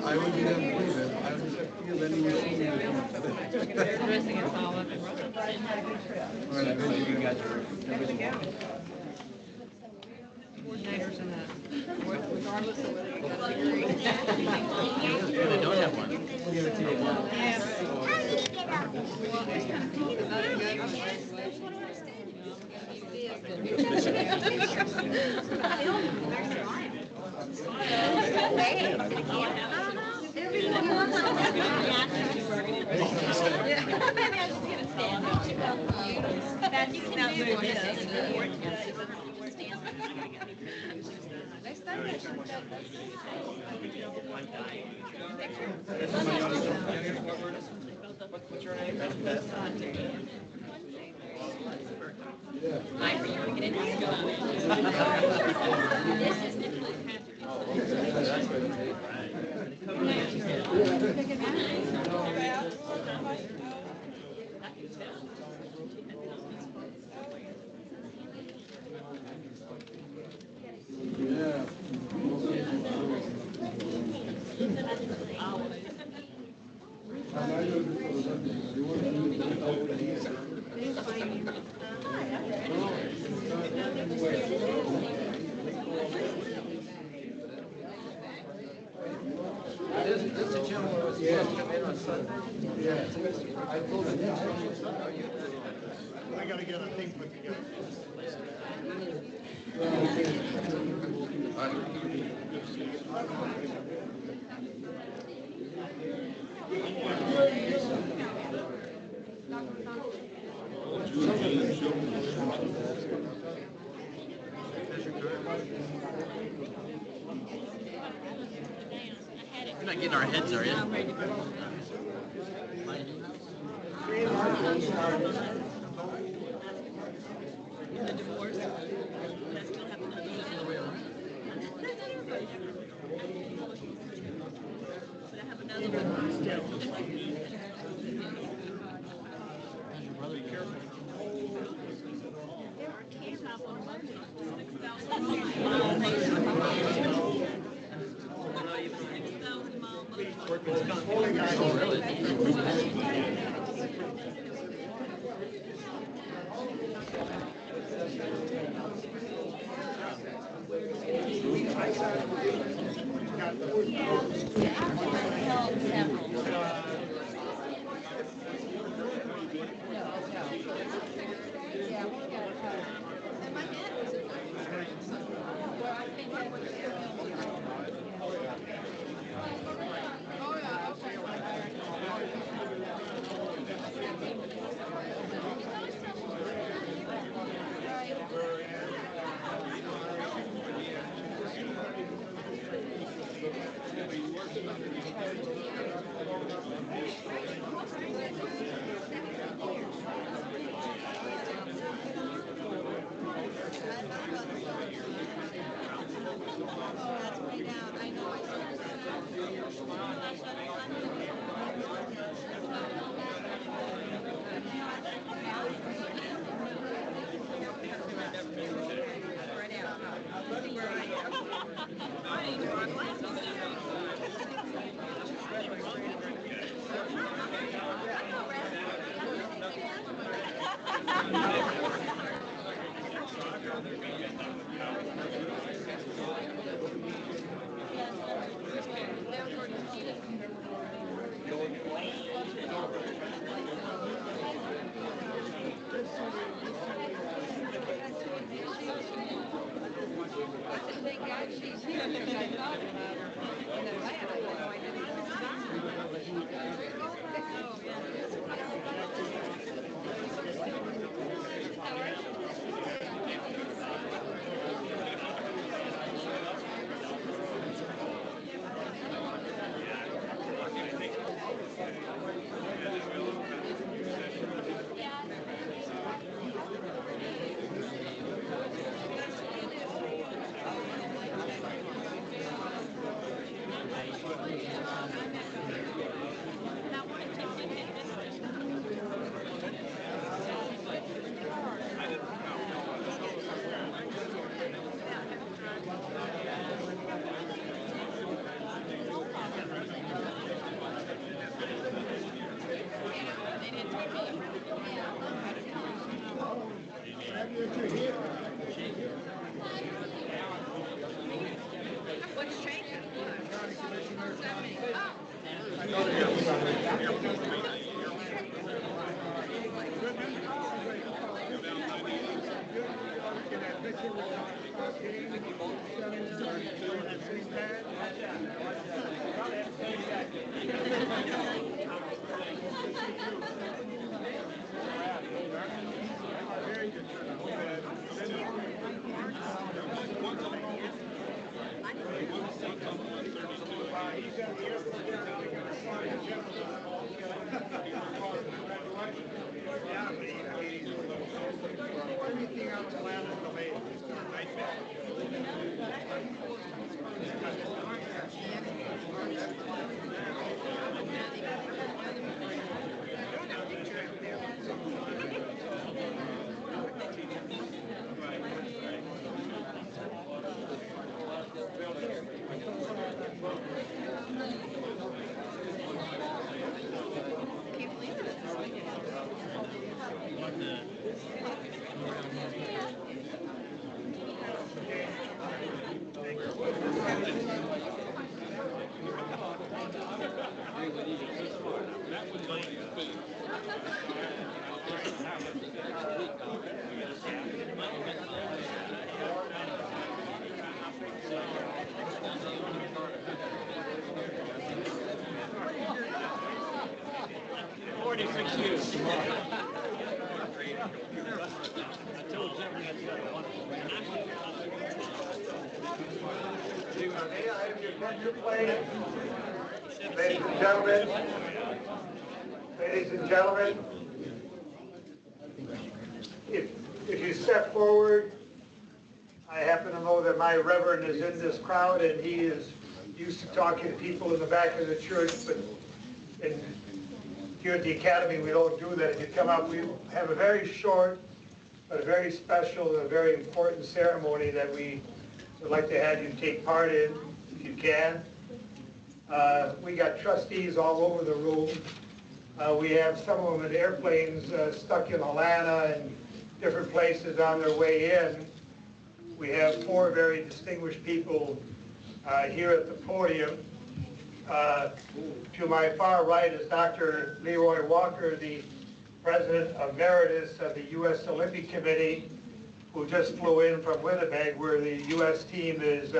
I would be there to believe it. I would just feel that he was seeing it. They're dressing us all up in rubber. All right, I think you guys are. Coordinators in that, regardless of whether you got a degree. They don't have one. Yeah. Well, it's kind of cool because I didn't go to graduation. What's your name? Mine for you to get into school. This is a gentleman who was supposed to come in on Sunday. I told him, I gotta get a thing put together. You're not getting our heads, are you? The divorce, but I still have another one. But I have another one still. Your brother, be careful. There are cameras on both 6,000 mile Oh, really? that's way down. I know. I What's changing? Everything else planned is delayed. May I have your attention, please? Ladies and gentlemen, if you step forward, I happen to know that my reverend is in this crowd and he is used to talking to people in the back of the church, but here at the Academy we don't do that. If you come up, we have a very short, but a very special and a very important ceremony that we would like to have you take part in, if you can. We got trustees all over the room. We have some of them in airplanes stuck in Atlanta and different places on their way in. We have four very distinguished people here at the podium. To my far right is Dr. Leroy Walker, the President Emeritus of the U.S. Olympic Committee, who just flew in from Winnipeg, where the U.S. team is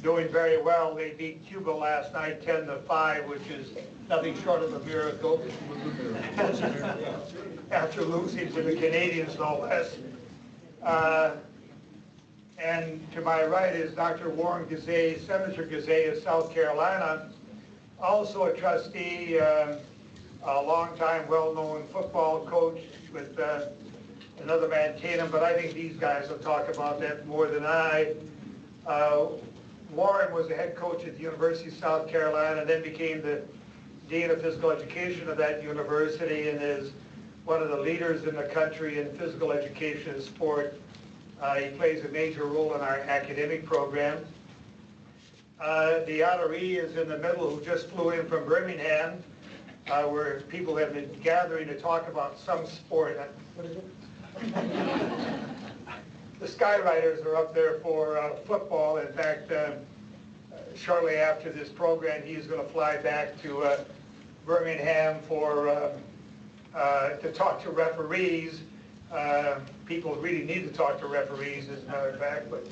doing very well. They beat Cuba last night 10-5, which is nothing short of a miracle. After losing to the Canadians, no less. And to my right is Dr. Warren Gise, Senator Gise of South Carolina, also a trustee, a long-time well-known football coach with another man, Tatum, but I think these guys will talk about that more than I. Warren was the head coach at the University of South Carolina and then became the Dean of Physical Education of that university and is one of the leaders in the country in physical education and sport. He plays a major role in our academic program. The honoree is in the middle, who just flew in from Birmingham, where people have been gathering to talk about some sport. What is it? The Skyriders are up there for football. In fact, shortly after this program, he's going to fly back to Birmingham to talk to referees. People really need to talk to referees, as a matter of fact, but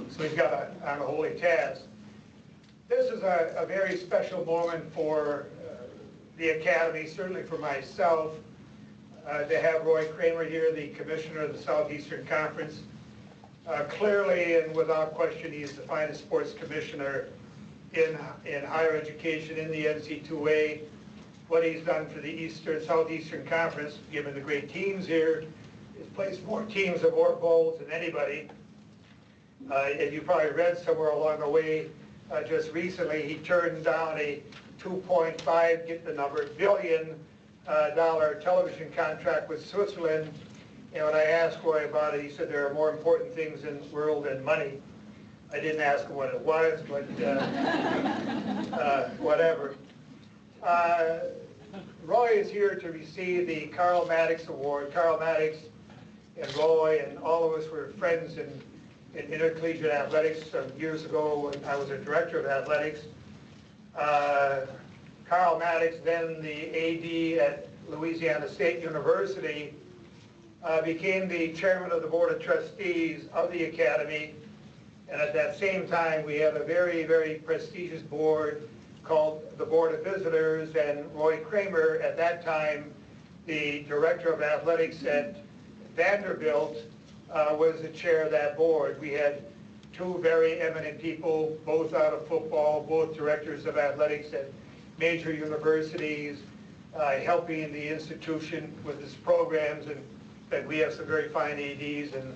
so he's got an unholy task. This is a very special moment for the Academy, certainly for myself, to have Roy Kramer here, the Commissioner of the Southeastern Conference. Clearly and without question, he is the finest sports commissioner in higher education in the NC2A. What he's done for the Southeastern Conference, given the great teams here, he's placed more teams and more bowls than anybody. And you probably read somewhere along the way, just recently, he turned down a $2.5, get the number, billion television contract with Switzerland. And when I asked Roy about it, he said there are more important things in the world than money. I didn't ask him what it was, but whatever. Roy is here to receive the Carl Maddox Award. Carl Maddox and Roy and all of us were friends in intercollegiate athletics some years ago when I was a director of athletics. Carl Maddox, then the AD at Louisiana State University, became the chairman of the board of trustees of the Academy. And at that same time, we had a very, very prestigious board called the Board of Visitors, and Roy Kramer, at that time, the director of athletics at Vanderbilt, was the chair of that board. We had two very eminent people, both out of football, both directors of athletics at major universities, helping the institution with its programs, and that we have some very fine ADs in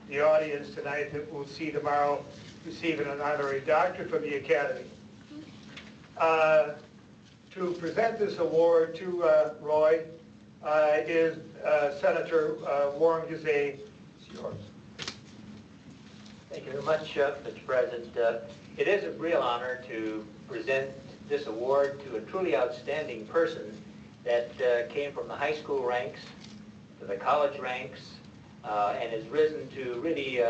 the audience tonight that we'll see tomorrow receiving an honorary doctorate from the Academy. To present this award to Roy is Senator Warren Gise. It's yours. Thank you very much, Mr. President. It is a real honor to present this award to a truly outstanding person that came from the high school ranks to the college ranks and has risen to really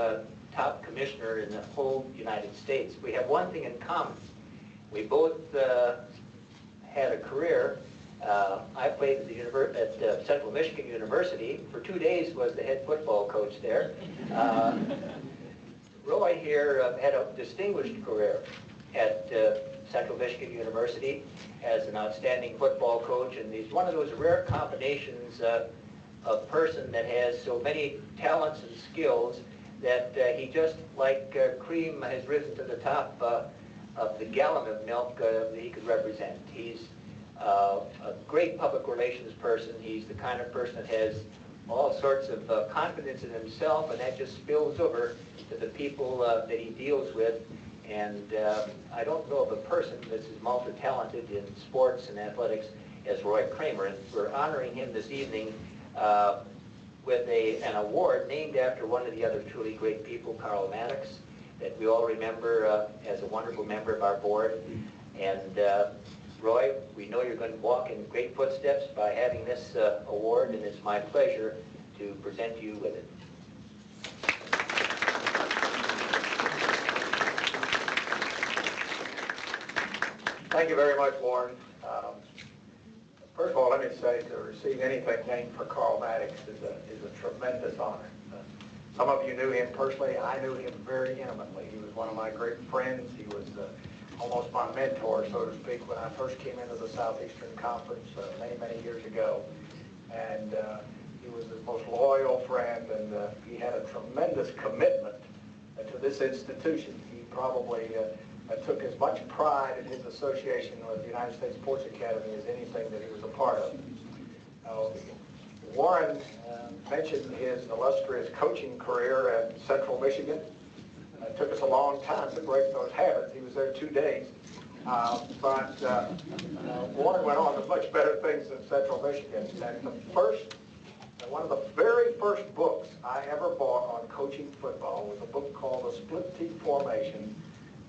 top commissioner in the whole United States. We have one thing in common. We both had a career. I played at Central Michigan University. For 2 days was the head football coach there. Roy here had a distinguished career at Central Michigan University as an outstanding football coach, and he's one of those rare combinations of person that has so many talents and skills that he just, like cream, has risen to the top of the gallon of milk that he could represent. He's a great public relations person. He's the kind of person that has all sorts of confidence in himself, and that just spills over to the people that he deals with. And I don't know of a person that's as multi-talented in sports and athletics as Roy Kramer. And we're honoring him this evening with an award named after one of the other truly great people, Carl Maddox, that we all remember as a wonderful member of our board. And Roy, we know you're going to walk in great footsteps by having this award, and it's my pleasure to present you with it. Thank you very much, Warren. First of all, let me say to receive anything named for Carl Maddox is a tremendous honor. Some of you knew him personally. I knew him very intimately. He was one of my great friends. He was almost my mentor, so to speak, when I first came into the Southeastern Conference many, many years ago. And he was his most loyal friend, and he had a tremendous commitment to this institution. He probably took as much pride in his association with the United States Sports Academy as anything that he was a part of. Warren mentioned his illustrious coaching career at Central Michigan. It took us a long time to break those habits. He was there 2 days. But Warren went on to much better things than Central Michigan. And one of the very first books I ever bought on coaching football was a book called The Split T Formation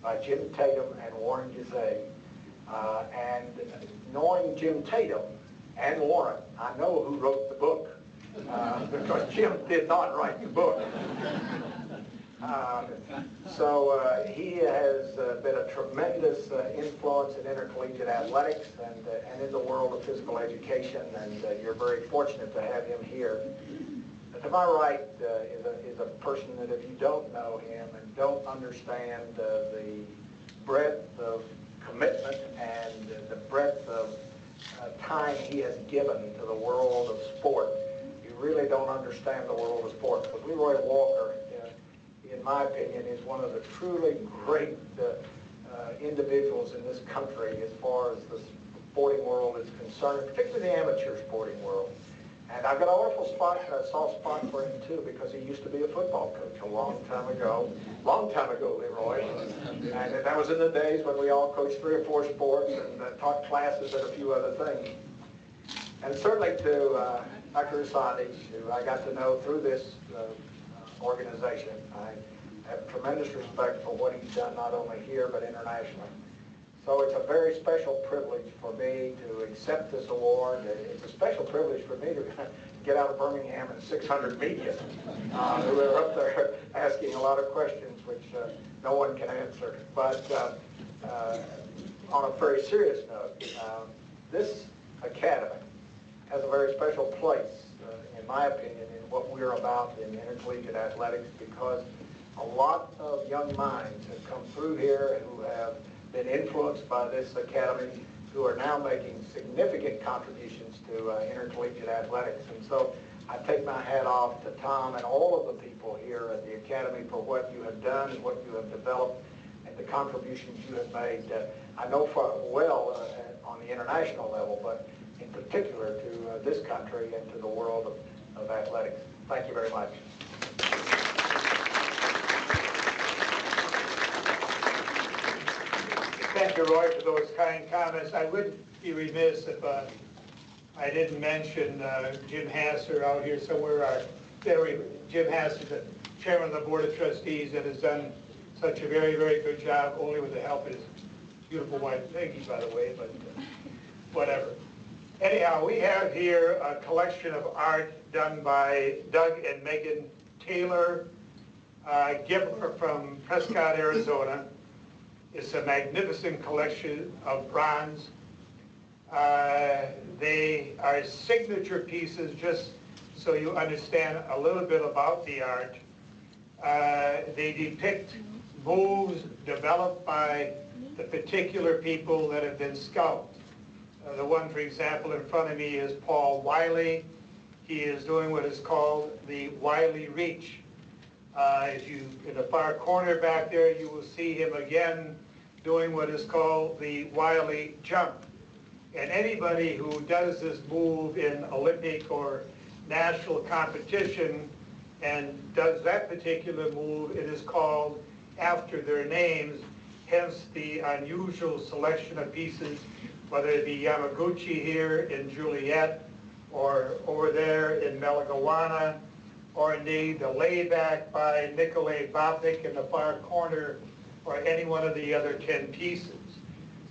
by Jim Tatum and Warren Gise. And knowing Jim Tatum and Warren, I know who wrote the book because Jim did not write the book. He has been a tremendous influence in intercollegiate athletics and in the world of physical education, and you're very fortunate to have him here. To my right is a person that if you don't know him and don't understand the breadth of commitment and the breadth of time he has given to the world of sport, you really don't understand the world of sport. But Leroy Walker, in my opinion, is one of the truly great individuals in this country as far as the sporting world is concerned, particularly the amateur sporting world. And I've got an awful soft spot for him too, because he used to be a football coach a long time ago, Leroy. And that was in the days when we all coached 3 or 4 sports and taught classes and a few other things. And certainly to Dr. Asante, who I got to know through this organization. I have tremendous respect for what he's done not only here but internationally. So it's a very special privilege for me to accept this award. It's a special privilege for me to get out of Birmingham and 600 media who are up there asking a lot of questions which no one can answer. But on a very serious note, this academy has a very special place, in my opinion, in what we're about in intercollegiate athletics, because a lot of young minds have come through here who have been influenced by this academy, who are now making significant contributions to intercollegiate athletics. And so I take my hat off to Tom and all of the people here at the academy for what you have done and what you have developed and the contributions you have made, I know well on the international level, but in particular to this country and to the world of athletics. Thank you very much. Thank you, Roy, for those kind comments. I would be remiss if I didn't mention Jim Hasser out here somewhere. Jim Hasser, the chairman of the Board of Trustees, that has done such a very, very good job, only with the help of his beautiful wife, Peggy, by the way, but whatever. Anyhow, we have here a collection of art done by Doug and Megan Taylor Gibler from Prescott, Arizona. It's a magnificent collection of bronze. They are signature pieces, just so you understand a little bit about the art. They depict moves developed by the particular people that have been scouted. The one, for example, in front of me is Paul Wiley. He is doing what is called the Wiley Reach. In the far corner back there, you will see him again doing what is called the Wiley Jump. And anybody who does this move in Olympic or national competition and does that particular move, it is called after their names, hence the unusual selection of pieces, whether it be Yamaguchi here in Juliet, or over there in Melegawana, or indeed the layback by Nikolay Bobnik in the far corner, or any one of the other 10 pieces.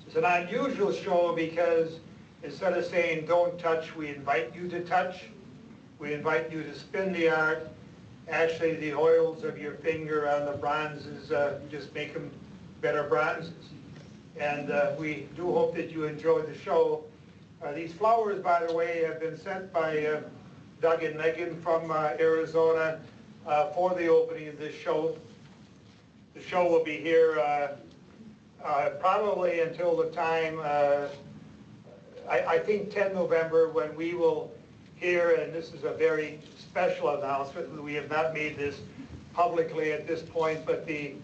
It's an unusual show because instead of saying don't touch, we invite you to touch. We invite you to spin the art. Actually, the oils of your finger on the bronzes just make them better bronzes. And we do hope that you enjoy the show. These flowers, by the way, have been sent by Doug and Megan from Arizona for the opening of this show. The show will be here probably until the time, I think 10 November, when we will hear, and this is a very special announcement, we have not made this publicly at this point, but the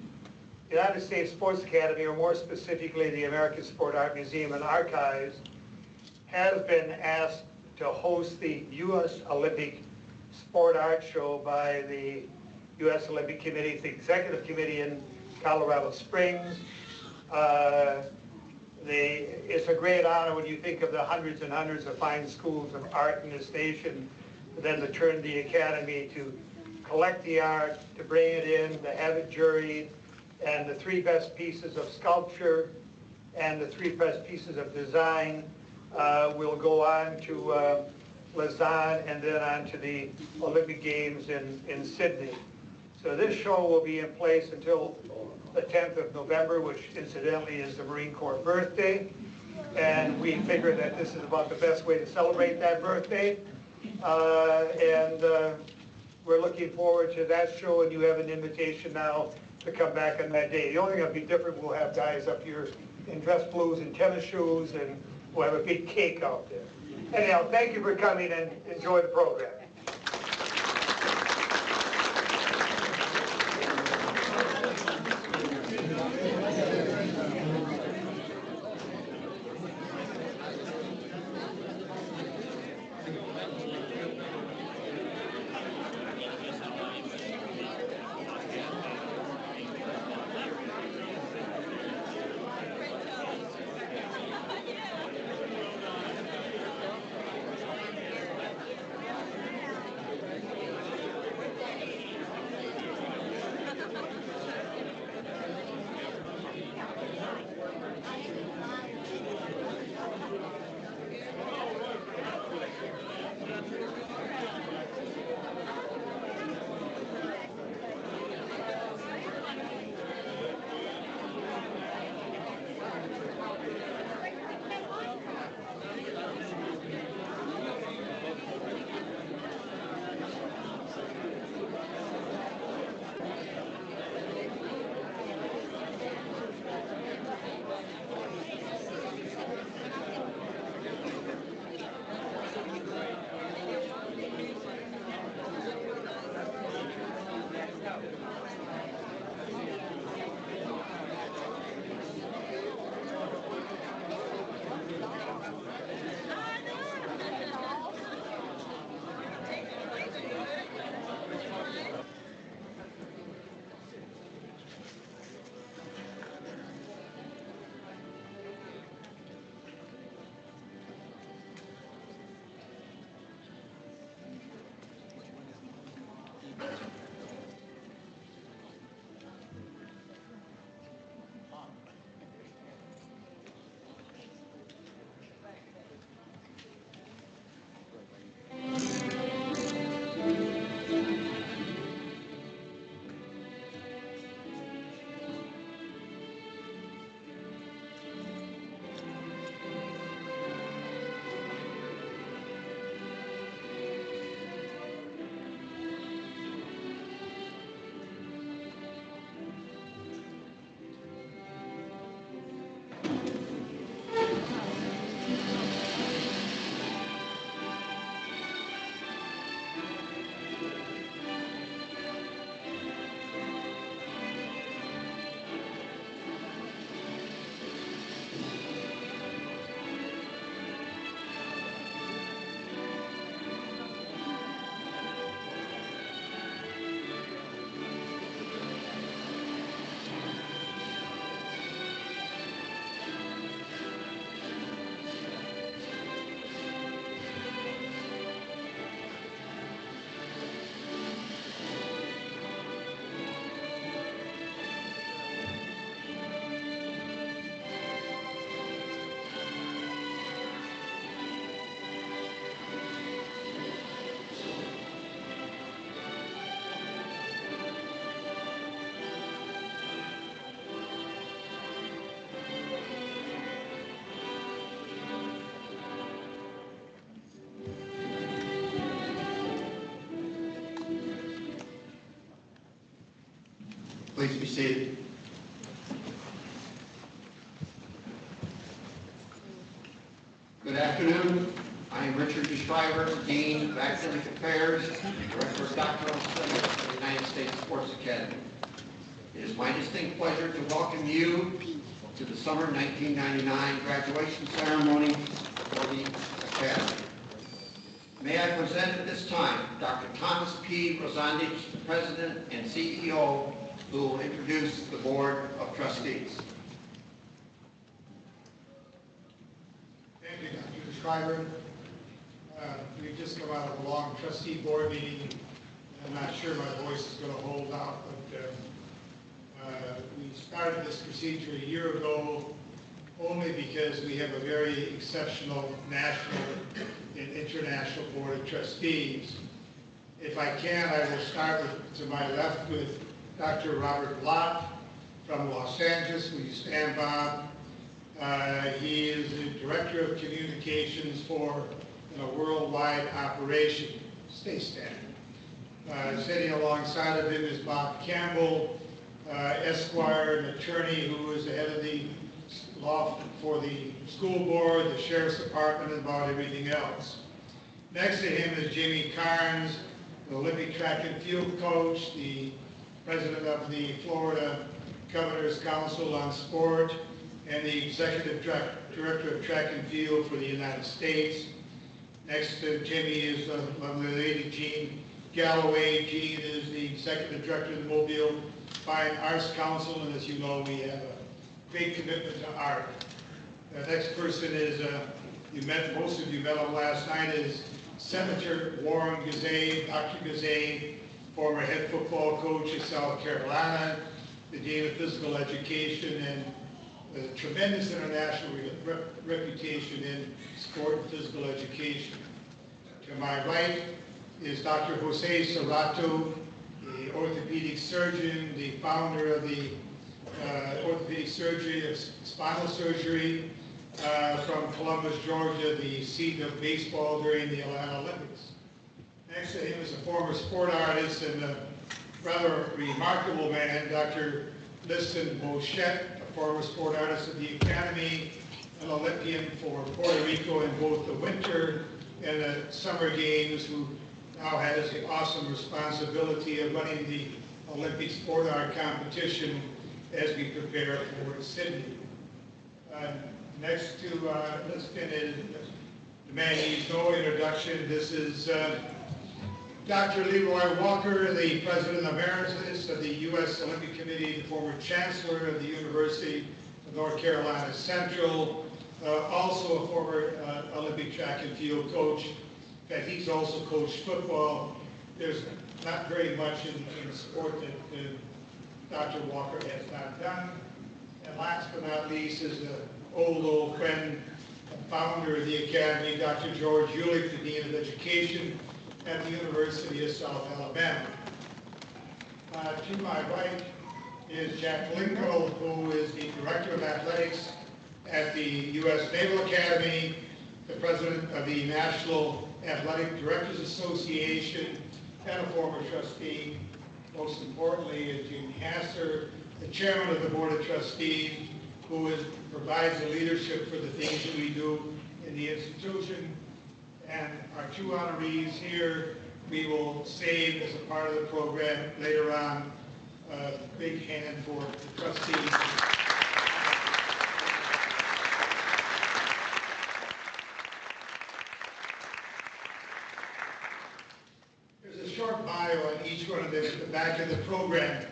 United States Sports Academy, or more specifically the American Sport Art Museum and Archives, has been asked to host the U.S. Olympic Sport Art Show by the U.S. Olympic Committee, it's the executive committee in Colorado Springs. It's a great honor when you think of the hundreds and hundreds of fine schools of art in this nation, then to turn the academy to collect the art, to bring it in, to have it juried, and the 3 best pieces of sculpture and the 3 best pieces of design will go on to Lausanne and then on to the Olympic Games in Sydney. So this show will be in place until the 10th of November, which incidentally is the Marine Corps birthday. And we figure that this is about the best way to celebrate that birthday. We're looking forward to that show, and you have an invitation now to come back on that day. The only thing that'll be different, we'll have guys up here in dress blues and tennis shoes, and we'll have a big cake out there. Anyhow, thank you for coming and enjoy the program. Please be seated. Good afternoon. I am Richard Schreiber, Dean of Academic Affairs, Director of Doctoral Studies at the United States Sports Academy. It is my distinct pleasure to welcome you to the Summer 1999 graduation ceremony for the Academy. May I present at this time Dr. Thomas P. Rosandich, the President and CEO, who will introduce the Board of Trustees. Thank you, Dr. Schreiber. We've just come out of a long trustee board meeting. I'm not sure my voice is going to hold out, but we started this procedure a year ago only because we have a very exceptional national and international board of trustees. If I can, I will start with, to my left with Dr. Robert Blatt from Los Angeles. Will you stand, Bob? He is the Director of Communications for a worldwide operation. Stay standing. Sitting alongside of him is Bob Campbell, Esquire, an attorney who is the head of the law for the school board, the sheriff's department, and about everything else. Next to him is Jimmy Carnes, the Olympic track and field coach, the president of the Florida Governor's Council on Sport, and the executive director of track and field for the United States. Next to Jimmy is the lovely lady, Jean Galloway. Jean is the executive director of the Mobile Fine Arts Council, and as you know, we have a great commitment to art. The next person is, most of you met him last night, is Senator Warren Gise. Dr. Gise, former head football coach at South Carolina, the Dean of Physical Education, and a tremendous international reputation in sport and physical education. To my right is Dr. Jose Serrato, the orthopedic surgeon, the founder of the orthopedic surgery of spinal surgery from Columbus, Georgia, the seat of baseball during the Atlanta Olympics. Next to him is a former sport artist and a rather remarkable man, Dr. Liston Bochette, a former sport artist of the Academy, an Olympian for Puerto Rico in both the winter and the summer games, who now has the awesome responsibility of running the Olympic sport art competition as we prepare for Sydney. Next to Liston is the man needs no introduction. This is Dr. Leroy Walker, the President Emeritus of the U.S. Olympic Committee, the former Chancellor of the University of North Carolina Central, also a former Olympic track and field coach. In fact, he's also coached football. There's not very much in sport that Dr. Walker has not done. And last but not least is an old friend, founder of the Academy, Dr. George Ulick, the Dean of Education at the University of South Alabama. To my right is Jack Linko, who is the Director of Athletics at the U.S. Naval Academy, the President of the National Athletic Directors Association, and a former trustee. Most importantly is Gene Hasser, the Chairman of the Board of Trustees, who provides the leadership for the things that we do in the institution. And our two honorees here, we will save as a part of the program later on. A big hand for the trustees. There's a short bio on each one of them at the back of the program.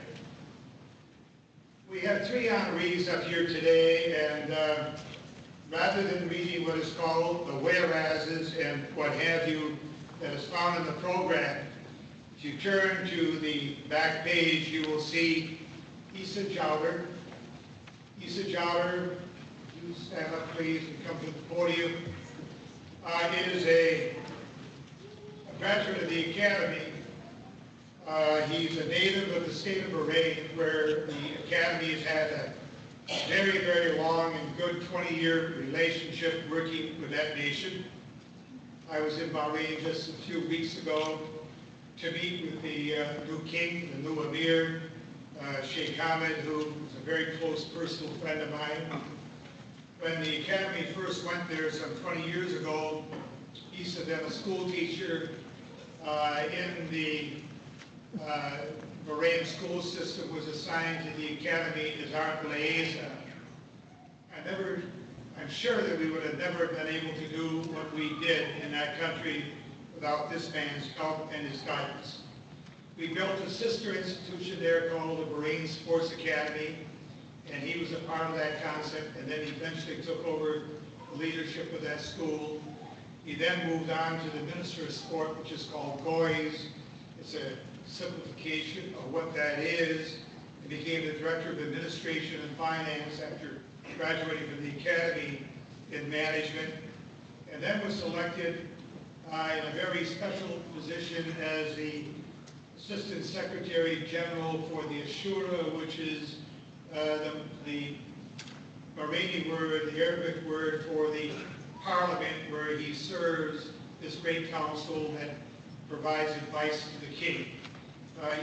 We have three honorees up here today, and rather than reading what is called the whereases and what have you that is found in the program, if you turn to the back page, you will see Isa Chowder. Isa Chowder, you stand up please and come to the podium, is a graduate of the Academy. He's a native of the state of Bahrain, where the Academy has had a very, very long and good 20-year relationship working with that nation. I was in Bahrain just a few weeks ago to meet with the new king, the new emir, Sheikh Hamad, who is a very close personal friend of mine. When the Academy first went there some 20 years ago, Isa, then a school teacher in the Bahrain school system, was assigned to the Academy as art liaison. I'm sure that we would have never been able to do what we did in that country without this man's help and his guidance. We built a sister institution there called the Bahrain Sports Academy, and he was a part of that concept, and then he eventually took over the leadership of that school. He then moved on to the Minister of Sport, which is called GOIS. It's a simplification of what that is. He became the Director of Administration and Finance after graduating from the Academy in Management, and then was selected in a very special position as the Assistant Secretary General for the Ashura, which is the Bahraini word, the Arabic word for the Parliament, where he serves this great council that provides advice to the king.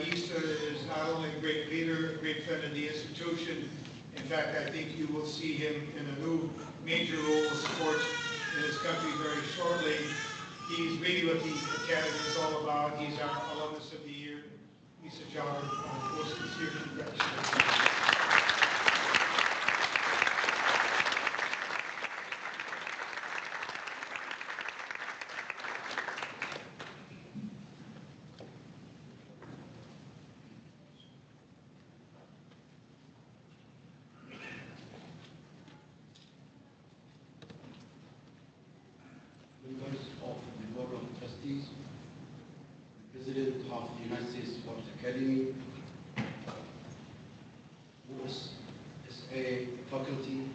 Isa is not only a great leader, a great friend of the institution. In fact, I think you will see him in a new major role of support in his country very shortly. He's really what the Academy is all about. He's our alumnus of the year. Isa Chowder, most sincere congratulations. Members of the Board of Trustees, President of the United States Sports Academy, USSA faculty,